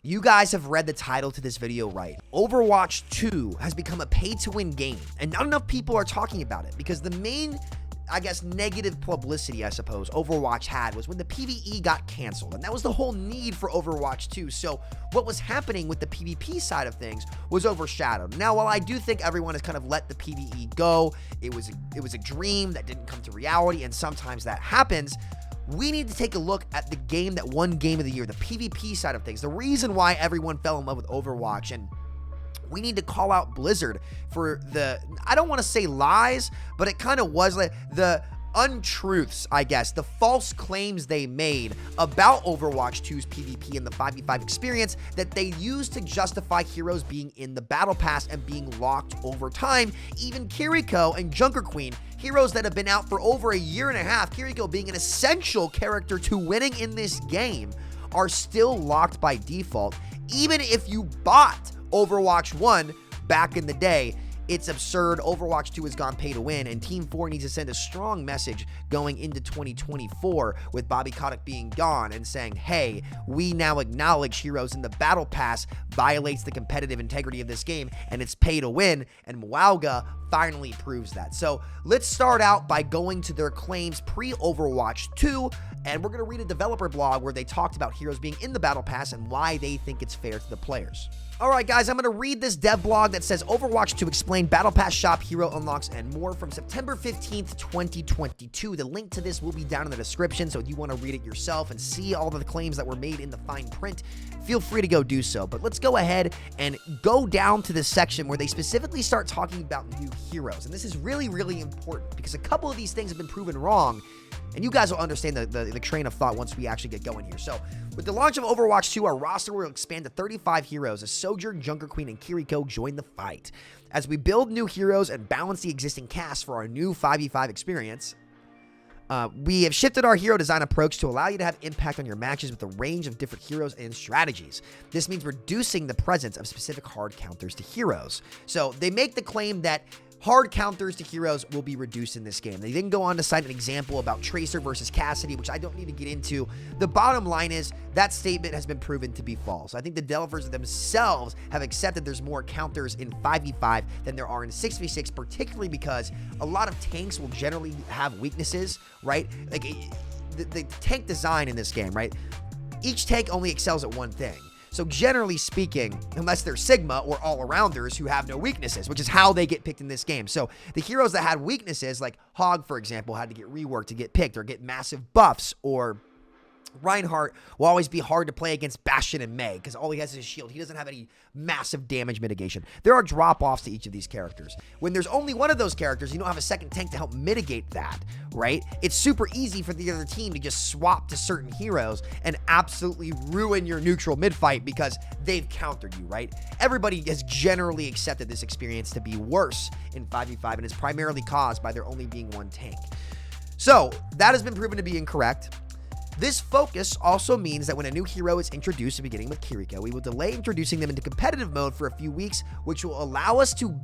You guys have read the title to this video right. Overwatch 2 has become a pay-to-win game, and not enough people are talking about it because the main, I guess, negative publicity, I suppose, Overwatch had was when the PvE got canceled, and that was the whole need for Overwatch 2. So what was happening with the PvP side of things was overshadowed. Now, while I do think everyone has kind of let the PvE go, it was a dream that didn't come to reality, and sometimes that happens. We need to take a look at the game that won Game of the Year, the PvP side of things, the reason why everyone fell in love with Overwatch, and we need to call out Blizzard for the, I don't want to say lies, but it kind of was like the untruths, I guess, the false claims they made about Overwatch 2's PvP and the 5v5 experience that they used to justify heroes being in the battle pass and being locked over time. Even Kiriko and Junker Queen, heroes that have been out for over a year and a half, Kiriko being an essential character to winning in this game, are still locked by default. Even if you bought Overwatch 1 back in the day, it's absurd. Overwatch 2 has gone pay to win, and Team 4 needs to send a strong message going into 2024 with Bobby Kotick being gone and saying, hey, we now acknowledge heroes in the battle pass violates the competitive integrity of this game, and it's pay to win, and Mauga finally proves that. So let's start out by going to their claims pre-Overwatch 2, and we're going to read a developer blog where they talked about heroes being in the battle pass and why they think it's fair to the players. Alright guys, I'm going to read this dev blog that says Overwatch 2 explain Battle Pass shop, hero unlocks, and more from September 15th, 2022. The link to this will be down in the description, so if you want to read it yourself and see all of the claims that were made in the fine print, feel free to go do so. But let's go ahead and go down to this section where they specifically start talking about new heroes. And this is really, really important because a couple of these things have been proven wrong, and you guys will understand the train of thought once we actually get going here. So, with the launch of Overwatch 2, our roster will expand to 35 heroes as Sojourn, Junker Queen, and Kiriko join the fight. As we build new heroes and balance the existing cast for our new 5v5 experience, we have shifted our hero design approach to allow you to have impact on your matches with a range of different heroes and strategies. This means reducing the presence of specific hard counters to heroes. So, they make the claim that hard counters to heroes will be reduced in this game. They then go on to cite an example about Tracer versus Cassidy, which I don't need to get into. The bottom line is that statement has been proven to be false. I think the developers themselves have accepted there's more counters in 5v5 than there are in 6v6, particularly because a lot of tanks will generally have weaknesses, right? Like the tank design in this game, right? Each tank only excels at one thing. So generally speaking, unless they're Sigma or all-arounders who have no weaknesses, which is how they get picked in this game. So the heroes that had weaknesses, like Hog, for example, had to get reworked to get picked or get massive buffs, or Reinhardt will always be hard to play against Bastion and Mei because all he has is his shield. He doesn't have any massive damage mitigation. There are drop-offs to each of these characters. When there's only one of those characters, you don't have a second tank to help mitigate that, right? It's super easy for the other team to just swap to certain heroes and absolutely ruin your neutral mid-fight because they've countered you, right? Everybody has generally accepted this experience to be worse in 5v5, and it's primarily caused by there only being one tank. So, that has been proven to be incorrect. This focus also means that when a new hero is introduced, beginning with Kiriko, we will delay introducing them into competitive mode for a few weeks, which will allow us to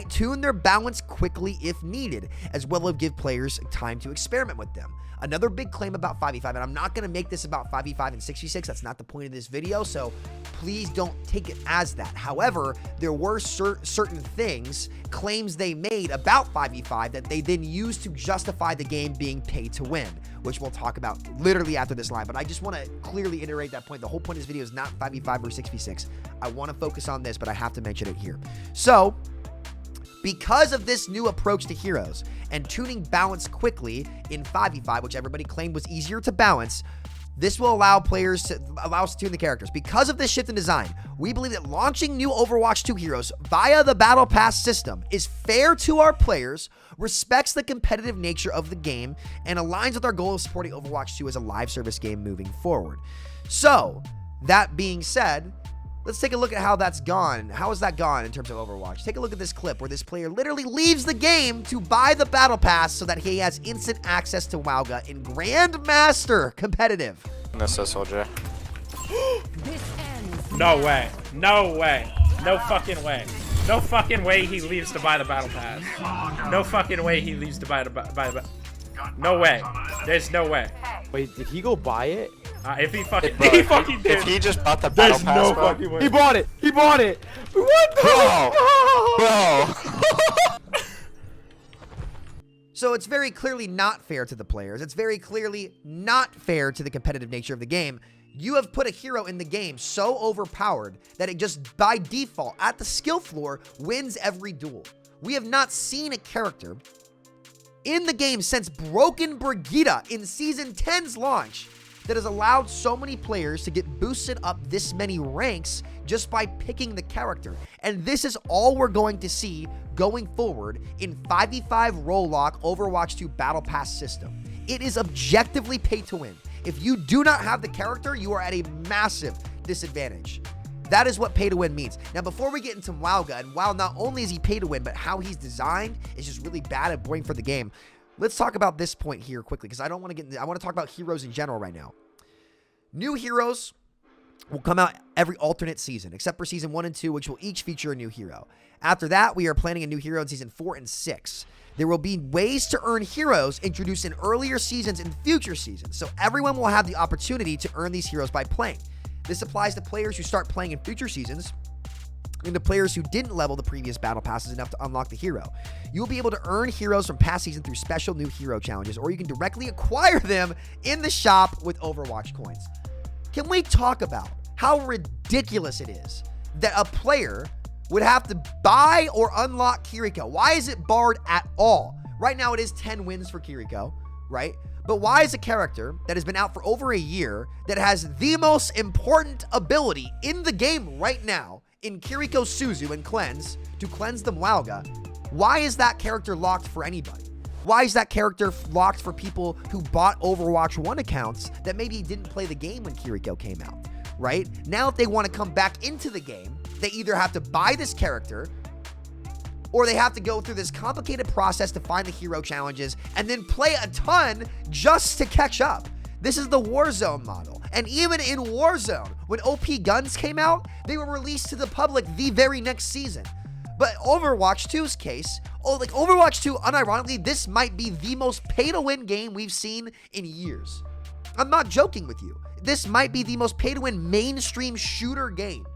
tune their balance quickly if needed, as well as give players time to experiment with them. Another big claim about 5v5, and I'm not going to make this about 5v5 and 6v6, that's not the point of this video, so please don't take it as that. However, there were certain things, claims they made about 5v5 that they then used to justify the game being pay to win, which we'll talk about literally after this line. But I just want to clearly iterate that point. The whole point of this video is not 5v5 or 6v6. I want to focus on this, but I have to mention it here. So, because of this new approach to heroes and tuning balance quickly in 5v5, which everybody claimed was easier to balance, this will allow us to tune the characters. Because of this shift in design, we believe that launching new Overwatch 2 heroes via the Battle Pass system is fair to our players, respects the competitive nature of the game, and aligns with our goal of supporting Overwatch 2 as a live service game moving forward. So, that being said, let's take a look at how that's gone. How has that gone in terms of Overwatch? Take a look at this clip where this player literally leaves the game to buy the Battle Pass so that he has instant access to Mauga in Grandmaster competitive. This is soldier. No way. No way. No fucking way. No fucking way he leaves to buy the Battle Pass. No fucking way he leaves to buy the No way. There's no way. Wait, did he go buy it? If he fucking, Bro, he fucking did. If he just bought the battle There's pass, no bro. fucking way. He bought it. He bought it. What the? Bro. So it's very clearly not fair to the players. It's very clearly not fair to the competitive nature of the game. You have put a hero in the game so overpowered that it just by default at the skill floor wins every duel. We have not seen a character in the game since Broken Brigitte in Season 10's launch that has allowed so many players to get boosted up this many ranks just by picking the character. And this is all we're going to see going forward in 5v5 role lock Overwatch 2 Battle Pass system. It is objectively pay to win. If you do not have the character, you are at a massive disadvantage. That is what pay to win means. Now, before we get into Mauga, and while not only is he pay to win, but how he's designed is just really bad and boring for the game. Let's talk about this point here quickly, because I don't want to get into, I want to talk about heroes in general right now. New heroes will come out every alternate season, except for Season 1 and 2, which will each feature a new hero. After that, we are planning a new hero in Season 4 and 6. There will be ways to earn heroes introduced in earlier seasons and future seasons, so everyone will have the opportunity to earn these heroes by playing. This applies to players who start playing in future seasons and to players who didn't level the previous battle passes enough to unlock the hero. You will be able to earn heroes from past seasons through special new hero challenges, or you can directly acquire them in the shop with Overwatch coins. Can we talk about how ridiculous it is that a player would have to buy or unlock Kiriko? Why is it barred at all? Right now it is 10 wins for Kiriko, right? But why is a character that has been out for over a year, that has the most important ability in the game right now, in Kiriko Suzu and Cleanse, to cleanse the Mauga, why is that character locked for anybody? Why is that character locked for people who bought Overwatch 1 accounts that maybe didn't play the game when Kiriko came out, right? Now if they want to come back into the game, they either have to buy this character or they have to go through this complicated process to find the hero challenges and then play a ton just to catch up. This is the Warzone model. And even in Warzone, when OP guns came out, they were released to the public the very next season. But Overwatch 2's case, Overwatch 2, unironically, this might be the most pay-to-win game we've seen in years. I'm not joking with you. This might be the most pay-to-win mainstream shooter game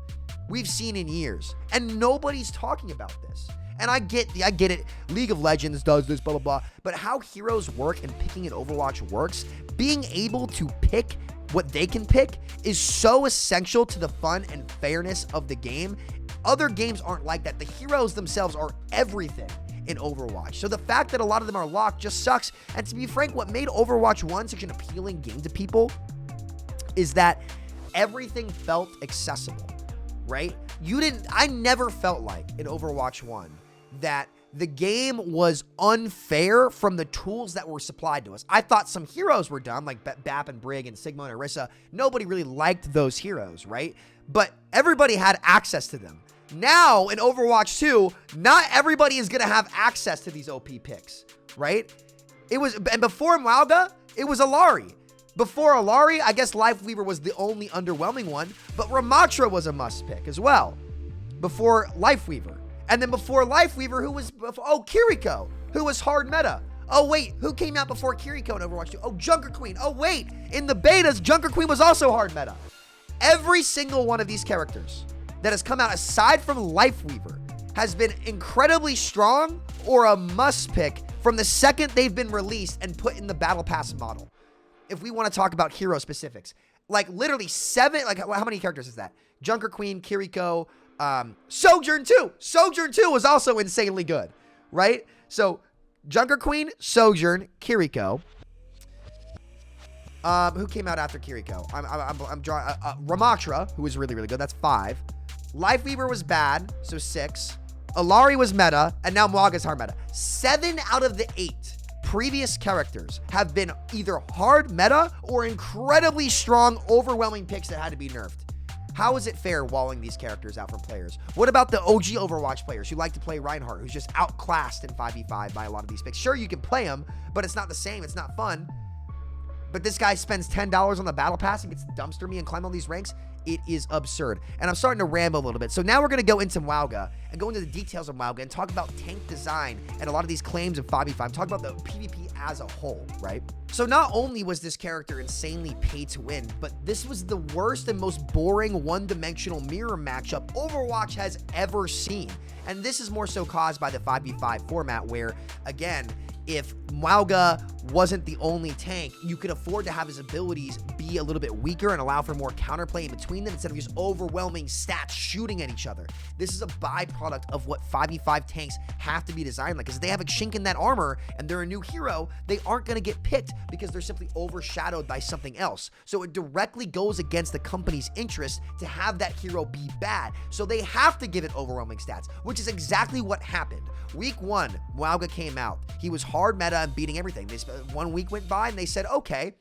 we've seen in years. And nobody's talking about this. And I get it. League of Legends does this, blah, blah, blah. But how heroes work and picking in Overwatch works, being able to pick what they can pick is so essential to the fun and fairness of the game. Other games aren't like that. The heroes themselves are everything in Overwatch. So the fact that a lot of them are locked just sucks. And to be frank, what made Overwatch 1 such an appealing game to people is that everything felt accessible, right? I never felt like in Overwatch 1 that the game was unfair from the tools that were supplied to us. I thought some heroes were dumb, like Bap and Brig and Sigma and Orisa. Nobody really liked those heroes, right? But everybody had access to them. Now, in Overwatch 2, not everybody is going to have access to these OP picks, right? And before Mauga, it was Alari. Before Alari, I guess Lifeweaver was the only underwhelming one, but Ramatra was a must pick as well. Before Lifeweaver. And then before Lifeweaver, Kiriko, who was hard meta. Oh, wait, who came out before Kiriko in Overwatch 2? Oh, Junker Queen. Oh, wait, in the betas, Junker Queen was also hard meta. Every single one of these characters that has come out aside from Lifeweaver has been incredibly strong or a must pick from the second they've been released and put in the Battle Pass model. If we want to talk about hero specifics, like literally 7, like how many characters is that? Junker Queen, Kiriko, Sojourn 2. Sojourn 2 was also insanely good, right? So Junker Queen, Sojourn, Kiriko. Who came out after Kiriko? I'm drawing Ramatra, who was really, really good. That's 5. Lifeweaver was bad, so 6. Alari was meta, and now Mauga's hard meta. 7 out of the 8 previous characters have been either hard meta or incredibly strong, overwhelming picks that had to be nerfed. How is it fair walling these characters out from players? What about the OG Overwatch players who like to play Reinhardt, who's just outclassed in 5v5 by a lot of these picks? Sure, you can play him, but it's not the same. It's not fun. But this guy spends $10 on the battle pass and gets to dumpster me and climb all these ranks. It is absurd. And I'm starting to ramble a little bit. So now we're going to go into Mauga and go into the details of Mauga and talk about tank design and a lot of these claims of 5v5. Talk about the PvP as a whole, right? So not only was this character insanely pay to win, but this was the worst and most boring one-dimensional mirror matchup Overwatch has ever seen. And this is more so caused by the 5v5 format where, again, if Mauga wasn't the only tank, you could afford to have his abilities be a little bit weaker and allow for more counterplay in between them instead of just overwhelming stats shooting at each other. This is a byproduct of what 5v5 tanks have to be designed like, because if they have a chink in that armor and they're a new hero, they aren't going to get picked because they're simply overshadowed by something else. So it directly goes against the company's interest to have that hero be bad. So they have to give it overwhelming stats, which is exactly what happened. Week 1, Mauga came out. He was hard meta and beating everything. 1 week went by and they said, okay,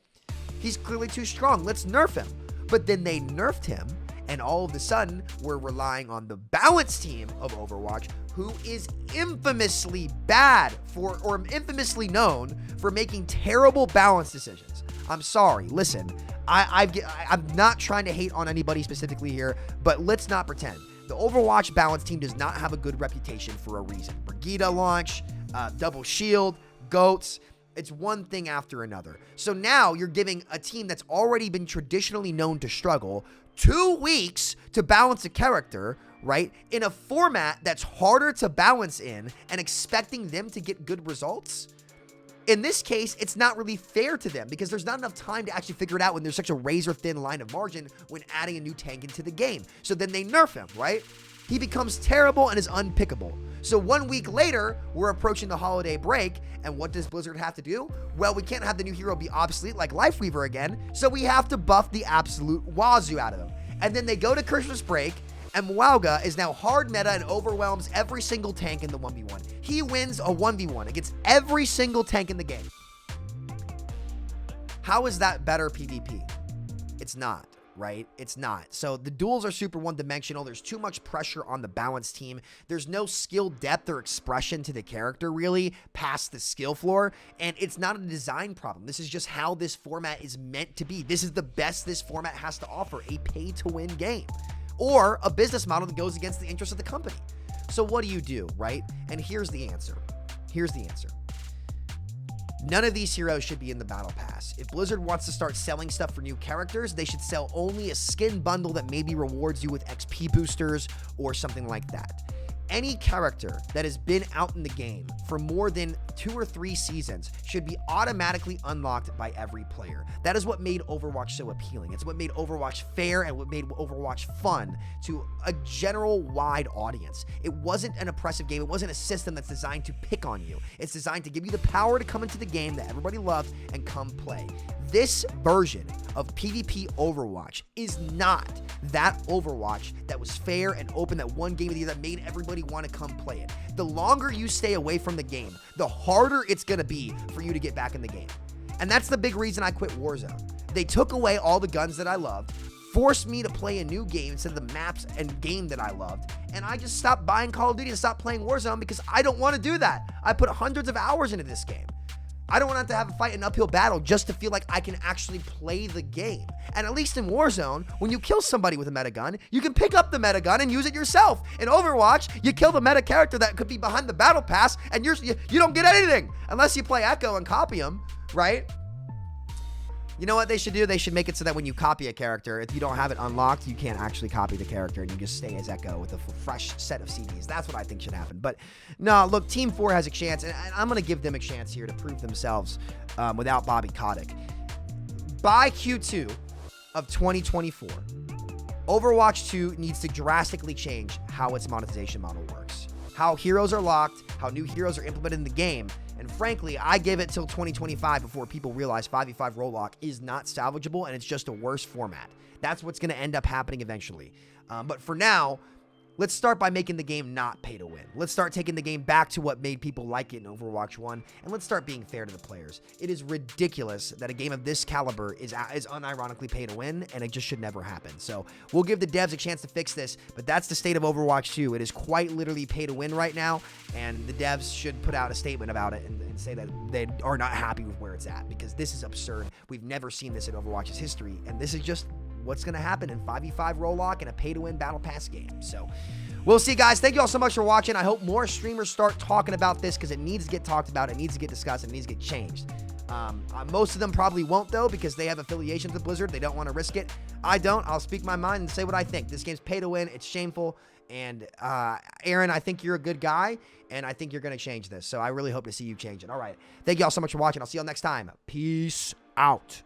he's clearly too strong. Let's nerf him. But then they nerfed him, and all of a sudden, we're relying on the balance team of Overwatch, who is infamously bad for, or infamously known for making terrible balance decisions. I'm sorry. Listen, I'm not trying to hate on anybody specifically here, but let's not pretend. The Overwatch balance team does not have a good reputation for a reason. Brigida launch, double shield, goats. It's one thing after another. So now you're giving a team that's already been traditionally known to struggle 2 weeks to balance a character, right? In a format that's harder to balance in and expecting them to get good results. In this case, it's not really fair to them because there's not enough time to actually figure it out when there's such a razor-thin line of margin when adding a new tank into the game. So then they nerf him, right? He becomes terrible and is unpickable. So 1 week later, we're approaching the holiday break, and what does Blizzard have to do? Well, we can't have the new hero be obsolete like Lifeweaver again, so we have to buff the absolute wazoo out of him. And then they go to Christmas break, and Mauga is now hard meta and overwhelms every single tank in the 1v1. He wins a 1v1 against every single tank in the game. How is that better PvP? It's not, right? It's not. So the duels are super one-dimensional. There's too much pressure on the balance team. There's no skill depth or expression to the character, really, past the skill floor. And it's not a design problem. This is just how this format is meant to be. This is the best this format has to offer, a pay-to-win game. Or a business model that goes against the interests of the company. So what do, right? And here's the answer. Here's the answer. None of these heroes should be in the battle pass. If Blizzard wants to start selling stuff for new characters, they should sell only a skin bundle that maybe rewards you with XP boosters or something like that. Any character that has been out in the game for more than 2 or 3 seasons should be automatically unlocked by every player. That is what made Overwatch so appealing. It's what made Overwatch fair and what made Overwatch fun to a general wide audience. It wasn't an oppressive game. It wasn't a system that's designed to pick on you. It's designed to give you the power to come into the game that everybody loves and come play. This version of PvP Overwatch is not that Overwatch that was fair and open, that one game of the year that made everybody want to come play it. The longer you stay away from the game, the harder it's going to be for you to get back in the game. And that's the big reason I quit Warzone. They took away all the guns that I loved, forced me to play a new game instead of the maps and game that I loved, and I just stopped buying Call of Duty and stopped playing Warzone because I don't want to do that. I put hundreds of hours into this game. I don't want to have to fight an uphill battle just to feel like I can actually play the game. And at least in Warzone, when you kill somebody with a meta gun, you can pick up the meta gun and use it yourself. In Overwatch, you kill the meta character that could be behind the battle pass, and you don't get anything unless you play Echo and copy them, right? You know what they should do? They should make it so that when you copy a character, if you don't have it unlocked, you can't actually copy the character and you just stay as Echo with a fresh set of CDs. That's what I think should happen. But no, look, Team 4 has a chance, and I'm going to give them a chance here to prove themselves without Bobby Kotick. By Q2 of 2024, Overwatch 2 needs to drastically change how its monetization model works. How heroes are locked, how new heroes are implemented in the game. And frankly, I give it till 2025 before people realize 5v5 role lock is not salvageable and it's just a worse format. That's what's going to end up happening eventually. But for now, let's start by making the game not pay to win. Let's start taking the game back to what made people like it in Overwatch 1, and let's start being fair to the players. It is ridiculous that a game of this caliber is unironically pay to win, and it just should never happen. So we'll give the devs a chance to fix this, but that's the state of Overwatch 2. It is quite literally pay to win right now, and the devs should put out a statement about it and say that they are not happy with where it's at, because this is absurd. We've never seen this in Overwatch's history, and this is just what's going to happen in 5v5 role lock and a pay-to-win battle pass game. So we'll see, guys. Thank you all so much for watching. I hope more streamers start talking about this because it needs to get talked about. It needs to get discussed. It needs to get changed. Most of them probably won't, though, because they have affiliations with Blizzard. They don't want to risk it. I don't. I'll speak my mind and say what I think. This game's pay to win. It's shameful. And Aaron, I think you're a good guy, and I think you're going to change this. So I really hope to see you change it. All right. Thank you all so much for watching. I'll see you all next time. Peace out.